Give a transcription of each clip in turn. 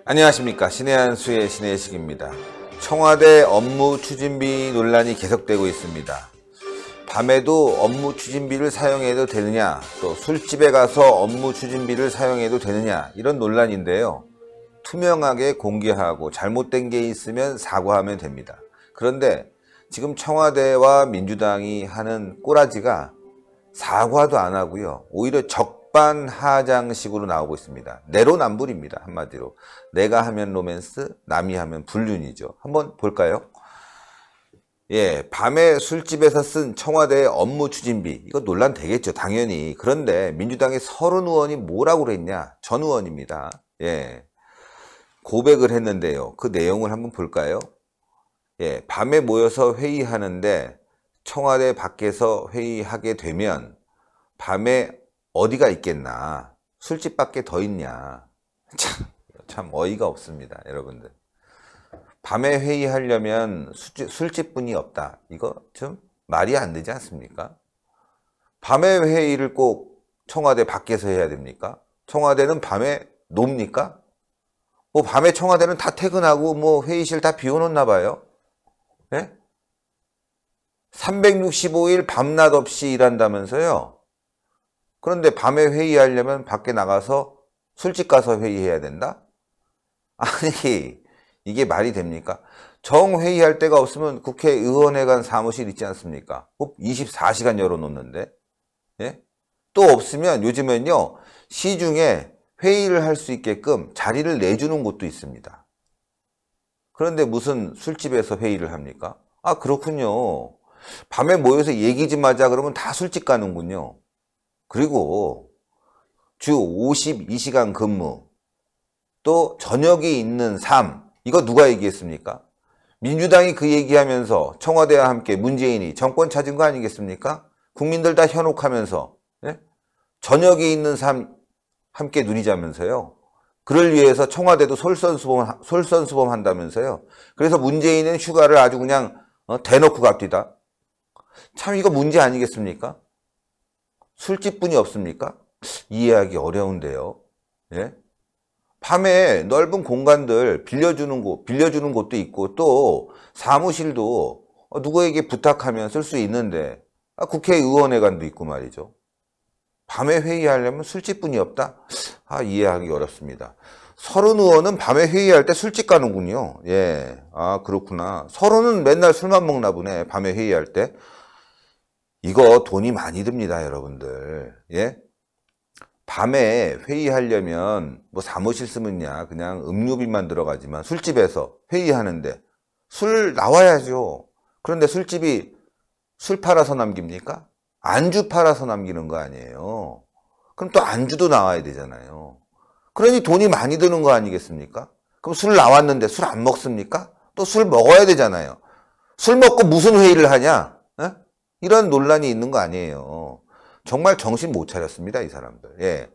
안녕하십니까. 신의 한수의 신의식입니다. 청와대 업무 추진비 논란이 계속되고 있습니다. 밤에도 업무 추진비를 사용해도 되느냐, 또 술집에 가서 업무 추진비를 사용해도 되느냐, 이런 논란인데요. 투명하게 공개하고 잘못된 게 있으면 사과하면 됩니다. 그런데 지금 청와대와 민주당이 하는 꼬라지가 사과도 안 하고요, 오히려 적반하장식으로 나오고 있습니다. 내로남불입니다. 한마디로 내가 하면 로맨스, 남이 하면 불륜이죠. 한번 볼까요? 밤에 술집에서 쓴 청와대의 업무 추진비, 이거 논란 되겠죠, 당연히. 그런데 민주당의 서른 의원이 뭐라고 그랬냐? 전 의원입니다. 고백을 했는데요. 그 내용을 한번 볼까요? 밤에 모여서 회의하는데 청와대 밖에서 회의하게 되면 밤에 어디가 있겠나? 술집밖에 더 있냐? 참 어이가 없습니다, 여러분들. 밤에 회의하려면 술집뿐이 없다. 이거 좀 말이 안 되지 않습니까? 밤에 회의를 꼭 청와대 밖에서 해야 됩니까? 청와대는 밤에 놉니까? 밤에 청와대는 다 퇴근하고 회의실 다 비워놓나 봐요. 365일 밤낮 없이 일한다면서요. 그런데 밤에 회의하려면 밖에 나가서 술집 가서 회의해야 된다? 아니, 이게 말이 됩니까? 정회의할 데가 없으면 국회의원회관 사무실 있지 않습니까? 24시간 열어놓는데. 또 없으면 요즘엔요, 시중에 회의를 할 수 있게끔 자리를 내주는 곳도 있습니다. 그런데 무슨 술집에서 회의를 합니까? 아, 그렇군요. 밤에 모여서 얘기 좀 하자 그러면 다 술집 가는군요. 그리고 주 52시간 근무, 또 저녁이 있는 삶, 이거 누가 얘기했습니까? 민주당이 그 얘기하면서 청와대와 함께 문재인이 정권 찾은 거 아니겠습니까? 국민들 다 현혹하면서 저녁이 있는 삶 함께 누리자면서요. 그를 위해서 청와대도 솔선수범 한다면서요. 그래서 문재인은 휴가를 아주 그냥 대놓고 갑디다. 참 이거 문제 아니겠습니까? 술집뿐이 없습니까? 이해하기 어려운데요. 밤에 넓은 공간들 빌려주는 곳도 있고, 또 사무실도 누구에게 부탁하면 쓸 수 있는데, 국회의원회관도 있고 말이죠. 밤에 회의하려면 술집뿐이 없다? 이해하기 어렵습니다. 서른 의원은 밤에 회의할 때 술집 가는군요. 그렇구나. 서른은 맨날 술만 먹나 보네, 밤에 회의할 때. 이거 돈이 많이 듭니다, 여러분들. 밤에 회의하려면 사무실 쓰면야 그냥 음료비만 들어가지만 술집에서 회의하는데 술 나와야죠. 그런데 술집이 술 팔아서 남깁니까? 안주 팔아서 남기는 거 아니에요. 그럼 또 안주도 나와야 되잖아요. 그러니 돈이 많이 드는 거 아니겠습니까? 그럼 술 나왔는데 술 안 먹습니까? 또 술 먹어야 되잖아요. 술 먹고 무슨 회의를 하냐? 이런 논란이 있는 거 아니에요. 정말 정신 못 차렸습니다, 이 사람들.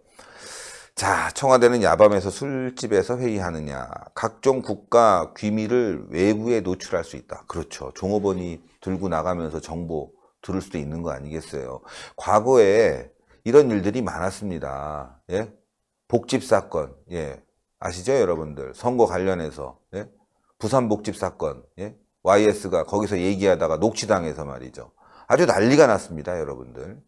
자, 청와대는 야밤에서 술집에서 회의하느냐. 각종 국가 기밀을 외부에 노출할 수 있다. 그렇죠. 종업원이 들고 나가면서 정보 들을 수도 있는 거 아니겠어요. 과거에 이런 일들이 많았습니다. 복집 사건, 아시죠, 여러분들? 선거 관련해서 부산 복집 사건, YS가 거기서 얘기하다가 녹취당해서 말이죠. 아주 난리가 났습니다, 여러분들.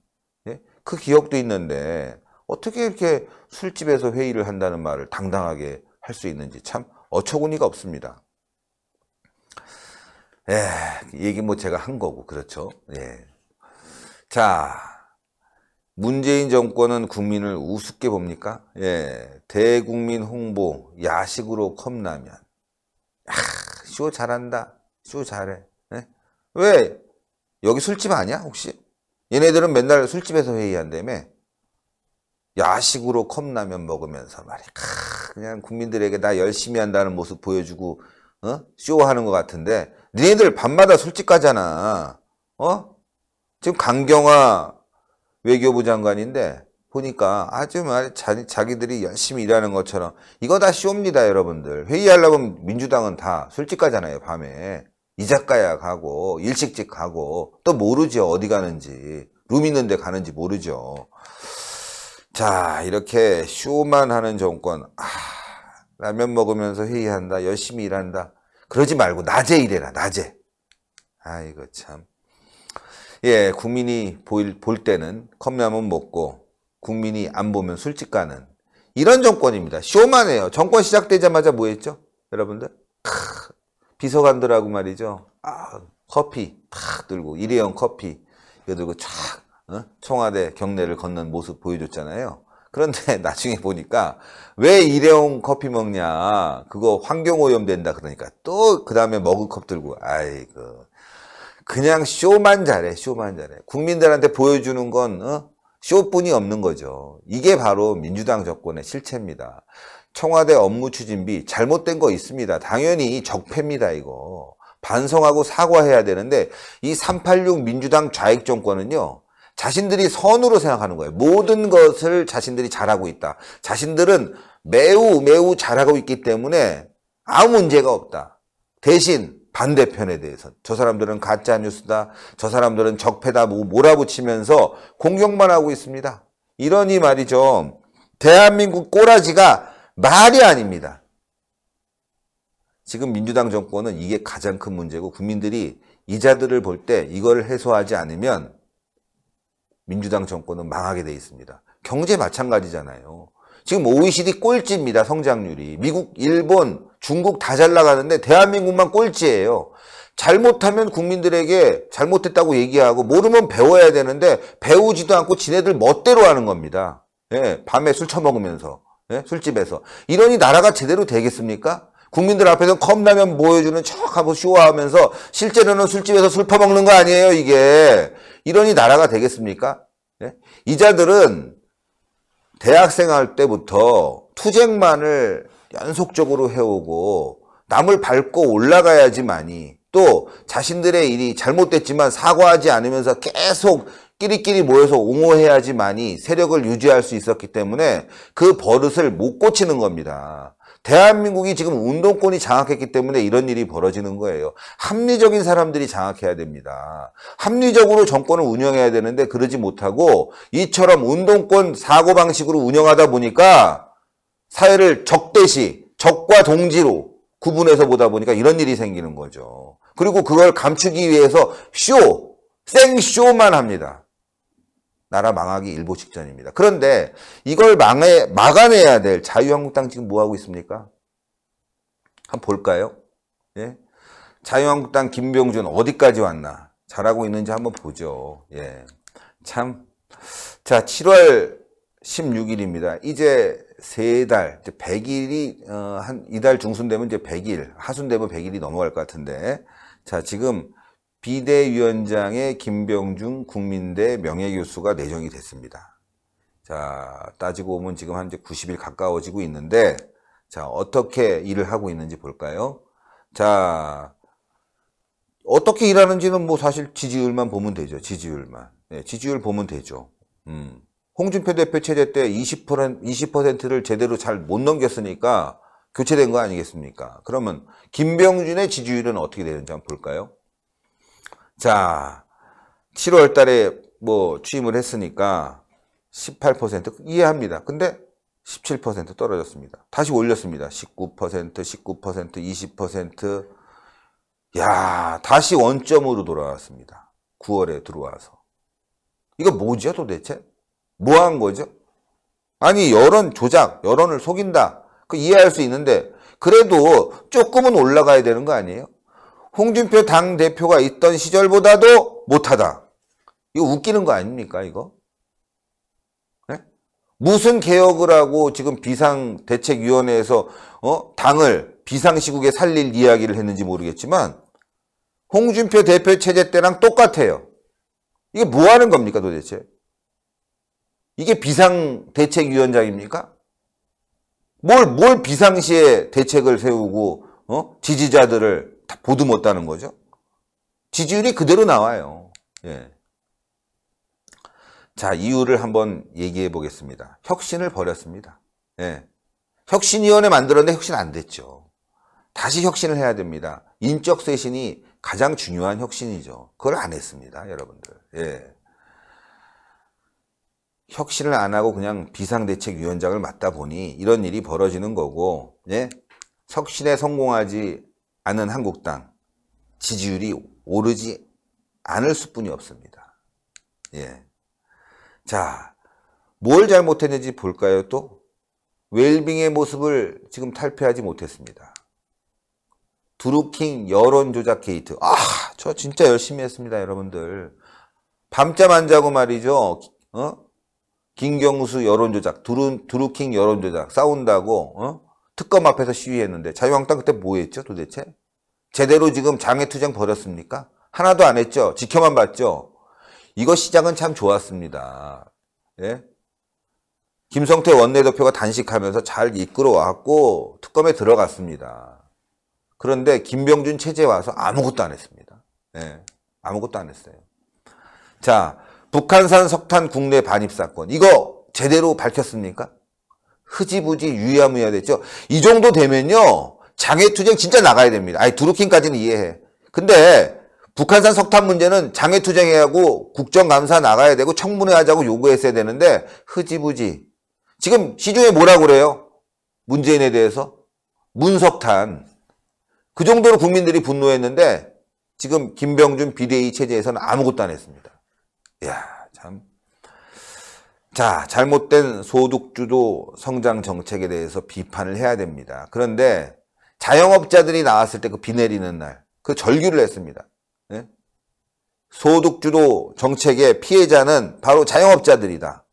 그 기억도 있는데 어떻게 이렇게 술집에서 회의를 한다는 말을 당당하게 할 수 있는지 참 어처구니가 없습니다. 얘기 제가 한 거고, 그렇죠. 자, 문재인 정권은 국민을 우습게 봅니까? 대국민 홍보, 야식으로 컵라면. 쇼 잘한다. 쇼 잘해. 왜? 여기 술집 아니야, 혹시? 얘네들은 맨날 술집에서 회의한다며. 야식으로 컵라면 먹으면서 말이야. 그냥 국민들에게 나 열심히 한다는 모습 보여주고 쇼하는 것 같은데, 니네들 밤마다 술집 가잖아. 지금 강경화 외교부 장관인데 보니까 아주 자기들이 열심히 일하는 것처럼, 이거 다 쇼입니다, 여러분들. 회의하려면 민주당은 다 술집 가잖아요, 밤에. 이자카야 가고 일식집 가고, 또 모르죠, 어디 가는지. 룸 있는데 가는지 모르죠. 자, 이렇게 쇼만 하는 정권, 라면 먹으면서 회의한다. 열심히 일한다. 그러지 말고 낮에 일해라. 낮에. 아이고 참. 예, 국민이 볼 때는 컵라면 먹고 국민이 안 보면 술집 가는 이런 정권입니다. 쇼만 해요. 정권 시작되자마자 뭐 했죠? 여러분들? 비서관들하고 말이죠. 커피 탁 들고 일회용 커피 이거 들고 촥 청와대 경내를 걷는 모습 보여줬잖아요. 그런데 나중에 보니까 왜 일회용 커피 먹냐. 그거 환경오염 된다 그러니까 또 그 다음에 머그컵 들고 아이고 그냥 쇼만 잘해. 쇼만 잘해. 국민들한테 보여주는 건 쇼뿐이 없는 거죠. 이게 바로 민주당 정권의 실체입니다. 청와대 업무 추진비 잘못된 거 있습니다. 당연히 적폐입니다. 이거. 반성하고 사과해야 되는데 이 386 민주당 좌익 정권은요. 자신들이 선으로 생각하는 거예요. 모든 것을 자신들이 잘하고 있다. 자신들은 매우 잘하고 있기 때문에 아무 문제가 없다. 대신 반대편에 대해서 저 사람들은 가짜뉴스다. 저 사람들은 적폐다. 몰아붙이면서 공격만 하고 있습니다. 이러니 말이죠. 대한민국 꼬라지가 말이 아닙니다. 지금 민주당 정권은 이게 가장 큰 문제고 국민들이 이자들을 볼 때 이걸 해소하지 않으면 민주당 정권은 망하게 돼 있습니다. 경제 마찬가지잖아요. 지금 OECD 꼴찌입니다. 성장률이. 미국, 일본, 중국 다 잘 나가는데 대한민국만 꼴찌예요. 잘못하면 국민들에게 잘못했다고 얘기하고 모르면 배워야 되는데 배우지도 않고 지네들 멋대로 하는 겁니다. 예, 밤에 술 처먹으면서. 예, 술집에서. 이러니 나라가 제대로 되겠습니까? 국민들 앞에서 컵라면 보여주는 척하고 쇼하면서 실제로는 술집에서 술 퍼먹는 거 아니에요, 이게. 이러니 나라가 되겠습니까? 예? 이자들은 대학생 할 때부터 투쟁만을 연속적으로 해오고 남을 밟고 올라가야지만이 또 자신들의 일이 잘못됐지만 사과하지 않으면서 계속 끼리끼리 모여서 옹호해야지만이 세력을 유지할 수 있었기 때문에 그 버릇을 못 고치는 겁니다. 대한민국이 지금 운동권이 장악했기 때문에 이런 일이 벌어지는 거예요. 합리적인 사람들이 장악해야 됩니다. 합리적으로 정권을 운영해야 되는데 그러지 못하고 이처럼 운동권 사고방식으로 운영하다 보니까 사회를 적대시, 적과 동지로 구분해서 보다 보니까 이런 일이 생기는 거죠. 그리고 그걸 감추기 위해서 생쇼만 합니다. 나라 망하기 일보 직전입니다. 그런데 이걸 막아내야 될 자유한국당 지금 뭐하고 있습니까? 한번 볼까요? 예? 자유한국당 김병준 어디까지 왔나? 잘하고 있는지 한번 보죠. 예. 참. 자, 7월 16일입니다. 이제 3달, 이제 100일이, 한 이달 중순 되면 이제 100일, 하순 되면 100일이 넘어갈 것 같은데. 자, 지금 비대위원장의 김병준 국민대 명예교수가 내정이 됐습니다. 자, 따지고 보면 지금 한 이제 90일 가까워지고 있는데, 자, 어떻게 일을 하고 있는지 볼까요? 자, 어떻게 일하는지는 뭐 사실 지지율만 보면 되죠. 지지율만. 네, 지지율 보면 되죠. 홍준표 대표 체제 때 20%를 제대로 잘 못 넘겼으니까 교체된 거 아니겠습니까? 그러면 김병준의 지지율은 어떻게 되는지 한번 볼까요? 자, 7월 달에 뭐 취임을 했으니까 18% 이해합니다. 근데 17% 떨어졌습니다. 다시 올렸습니다. 19%, 20%. 야, 다시 원점으로 돌아왔습니다. 9월에 들어와서. 이거 뭐죠 도대체? 뭐 한 거죠? 아니, 여론 조작, 여론을 속인다. 그 이해할 수 있는데 그래도 조금은 올라가야 되는 거 아니에요? 홍준표 당대표가 있던 시절보다도 못하다. 이거 웃기는 거 아닙니까, 이거? 네? 무슨 개혁을 하고 지금 비상대책위원회에서 당을 비상시국에 살릴 이야기를 했는지 모르겠지만 홍준표 대표 체제 때랑 똑같아요. 이게 뭐 하는 겁니까, 도대체? 이게 비상대책위원장입니까? 뭘 비상시에 대책을 세우고, 지지자들을 다 보듬었다는 거죠? 지지율이 그대로 나와요. 예. 자, 이유를 한번 얘기해 보겠습니다. 혁신을 벌였습니다. 예. 혁신위원회 만들었는데 혁신 안 됐죠. 다시 혁신을 해야 됩니다. 인적 쇄신이 가장 중요한 혁신이죠. 그걸 안 했습니다, 여러분들. 예. 혁신을 안 하고 그냥 비상대책위원장을 맡다 보니 이런 일이 벌어지는 거고, 예? 혁신에 성공하지 않은 한국당 지지율이 오르지 않을 수뿐이 없습니다. 예. 자, 뭘 잘못했는지 볼까요? 또 웰빙의 모습을 지금 탈피하지 못했습니다. 드루킹 여론조작 게이트. 저 진짜 열심히 했습니다, 여러분들. 밤잠 안 자고 말이죠. 김경수 여론조작, 드루킹 여론조작 싸운다고 특검 앞에서 시위했는데 자유한국당 그때 뭐 했죠, 도대체? 제대로 지금 장외투쟁 벌였습니까? 하나도 안 했죠. 지켜만 봤죠. 이거 시작은 참 좋았습니다. 예? 김성태 원내대표가 단식하면서 잘 이끌어왔고 특검에 들어갔습니다. 그런데 김병준 체제 와서 아무것도 안 했습니다. 예, 아무것도 안 했어요. 자, 북한산 석탄 국내 반입 사건. 이거 제대로 밝혔습니까? 흐지부지 유야무야 됐죠. 이 정도 되면요. 장외투쟁 진짜 나가야 됩니다. 아니, 드루킹까지는 이해해. 근데 북한산 석탄 문제는 장외투쟁해야 하고 국정감사 나가야 되고 청문회 하자고 요구했어야 되는데 흐지부지. 지금 시중에 뭐라고 그래요? 문재인에 대해서? 문석탄. 그 정도로 국민들이 분노했는데 지금 김병준 비대위 체제에서는 아무것도 안 했습니다. 이야, 참. 자, 잘못된 소득주도 성장 정책에 대해서 비판을 해야 됩니다. 그런데 자영업자들이 나왔을 때 그 비 내리는 날, 그 절규를 했습니다. 네? 소득주도 정책의 피해자는 바로 자영업자들이다.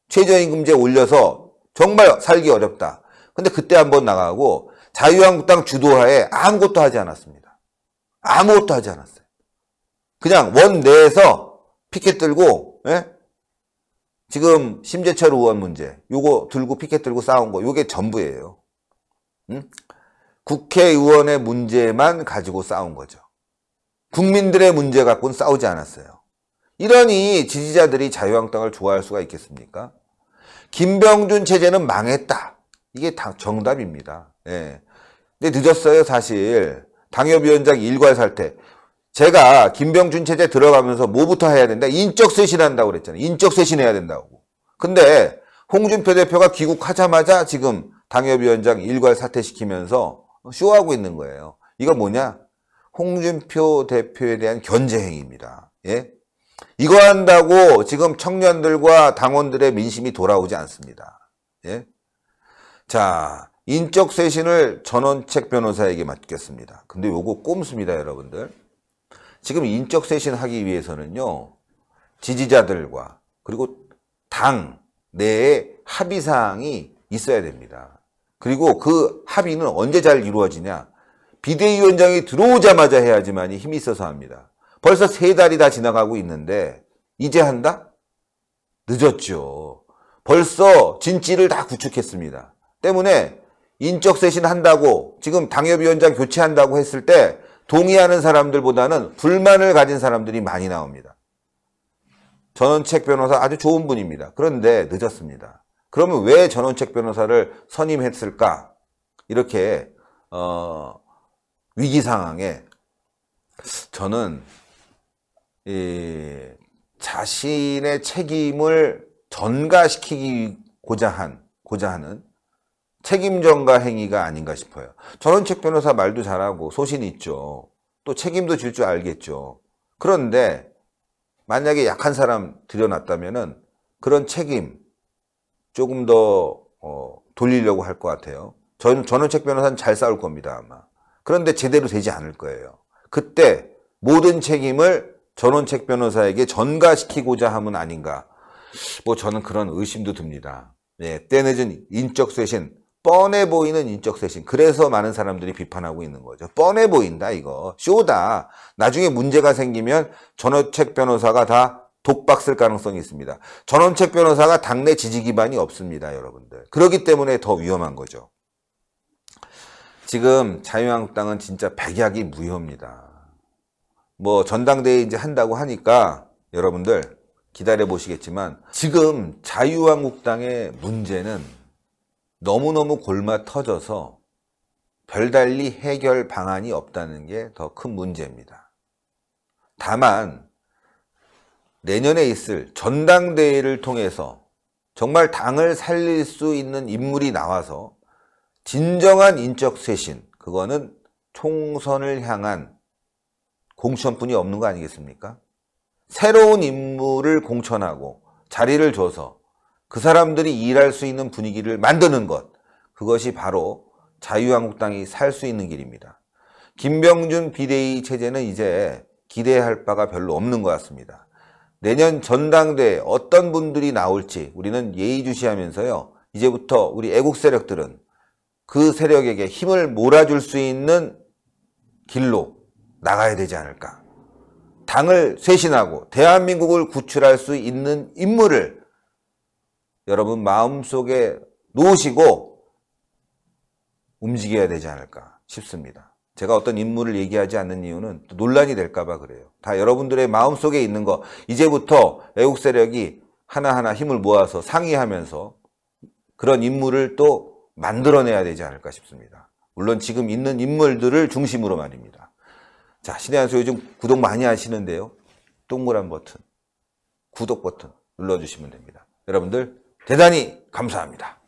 최저임금제 올려서 정말 살기 어렵다. 근데 그때 한번 나가고 자유한국당 주도하에 아무것도 하지 않았습니다. 아무것도 하지 않았어요. 그냥 원 내에서 피켓 들고, 예? 지금 심재철 의원 문제, 요거 들고 피켓 들고 싸운 거, 요게 전부예요. 응? 국회의원의 문제만 가지고 싸운 거죠. 국민들의 문제 갖고는 싸우지 않았어요. 이러니 지지자들이 자유한국당을 좋아할 수가 있겠습니까? 김병준 체제는 망했다. 이게 다 정답입니다. 예. 근데 늦었어요, 사실. 당협위원장 일괄 살퇴. 제가 김병준 체제 들어가면서 뭐부터 해야 된다? 인적 쇄신한다고 그랬잖아요. 인적 쇄신해야 된다고. 근데 홍준표 대표가 귀국하자마자 지금 당협위원장 일괄 사퇴시키면서 쇼하고 있는 거예요. 이거 뭐냐? 홍준표 대표에 대한 견제 행위입니다. 예? 이거 한다고 지금 청년들과 당원들의 민심이 돌아오지 않습니다. 예? 자, 인적 쇄신을 전원책 변호사에게 맡겼습니다. 근데 요거 꼼수입니다, 여러분들. 지금 인적 쇄신 하기 위해서는요, 지지자들과 그리고 당 내에 합의사항이 있어야 됩니다. 그리고 그 합의는 언제 잘 이루어지냐? 비대위원장이 들어오자마자 해야지만이 힘이 있어서 합니다. 벌써 3달이 다 지나가고 있는데 이제 한다? 늦었죠. 벌써 진지를 다 구축했습니다. 때문에 인적 쇄신 한다고 지금 당협위원장 교체한다고 했을 때 동의하는 사람들보다는 불만을 가진 사람들이 많이 나옵니다. 전원책 변호사 아주 좋은 분입니다. 그런데 늦었습니다. 그러면 왜 전원책 변호사를 선임했을까? 이렇게 위기 상황에 저는 자신의 책임을 전가시키고자 하는 책임 전가 행위가 아닌가 싶어요. 전원책 변호사 말도 잘하고 소신 있죠. 또 책임도 질 줄 알겠죠. 그런데 만약에 약한 사람 들여놨다면은 그런 책임 조금 더 돌리려고 할 것 같아요. 전원책 변호사는 잘 싸울 겁니다, 아마. 그런데 제대로 되지 않을 거예요. 그때 모든 책임을 전원책 변호사에게 전가시키고자 함은 아닌가. 뭐 저는 그런 의심도 듭니다. 예, 때늦은 인적 쇄신, 뻔해 보이는 인적 쇄신. 그래서 많은 사람들이 비판하고 있는 거죠. 뻔해 보인다, 이거. 쇼다. 나중에 문제가 생기면 전원책 변호사가 다 독박 쓸 가능성이 있습니다. 전원책 변호사가 당내 지지 기반이 없습니다, 여러분들. 그렇기 때문에 더 위험한 거죠. 지금 자유한국당은 진짜 백약이 무효입니다. 뭐 전당대회 이제 한다고 하니까 여러분들 기다려 보시겠지만 지금 자유한국당의 문제는 너무너무 골마 터져서 별달리 해결 방안이 없다는 게 더 큰 문제입니다. 다만 내년에 있을 전당대회를 통해서 정말 당을 살릴 수 있는 인물이 나와서 진정한 인적 쇄신, 그거는 총선을 향한 공천뿐이 없는 거 아니겠습니까? 새로운 인물을 공천하고 자리를 줘서 그 사람들이 일할 수 있는 분위기를 만드는 것, 그것이 바로 자유한국당이 살 수 있는 길입니다. 김병준 비대위 체제는 이제 기대할 바가 별로 없는 것 같습니다. 내년 전당대회 어떤 분들이 나올지 우리는 예의주시하면서요, 이제부터 우리 애국 세력들은 그 세력에게 힘을 몰아줄 수 있는 길로 나가야 되지 않을까. 당을 쇄신하고 대한민국을 구출할 수 있는 인물을 여러분 마음속에 놓으시고 움직여야 되지 않을까 싶습니다. 제가 어떤 인물을 얘기하지 않는 이유는 또 논란이 될까 봐 그래요. 다 여러분들의 마음속에 있는 거 이제부터 애국 세력이 하나하나 힘을 모아서 상의하면서 그런 인물을 또 만들어내야 되지 않을까 싶습니다. 물론 지금 있는 인물들을 중심으로 말입니다. 자, 신의 한 수 요즘 구독 많이 하시는데요. 동그란 버튼, 구독 버튼 눌러주시면 됩니다. 여러분들 대단히 감사합니다.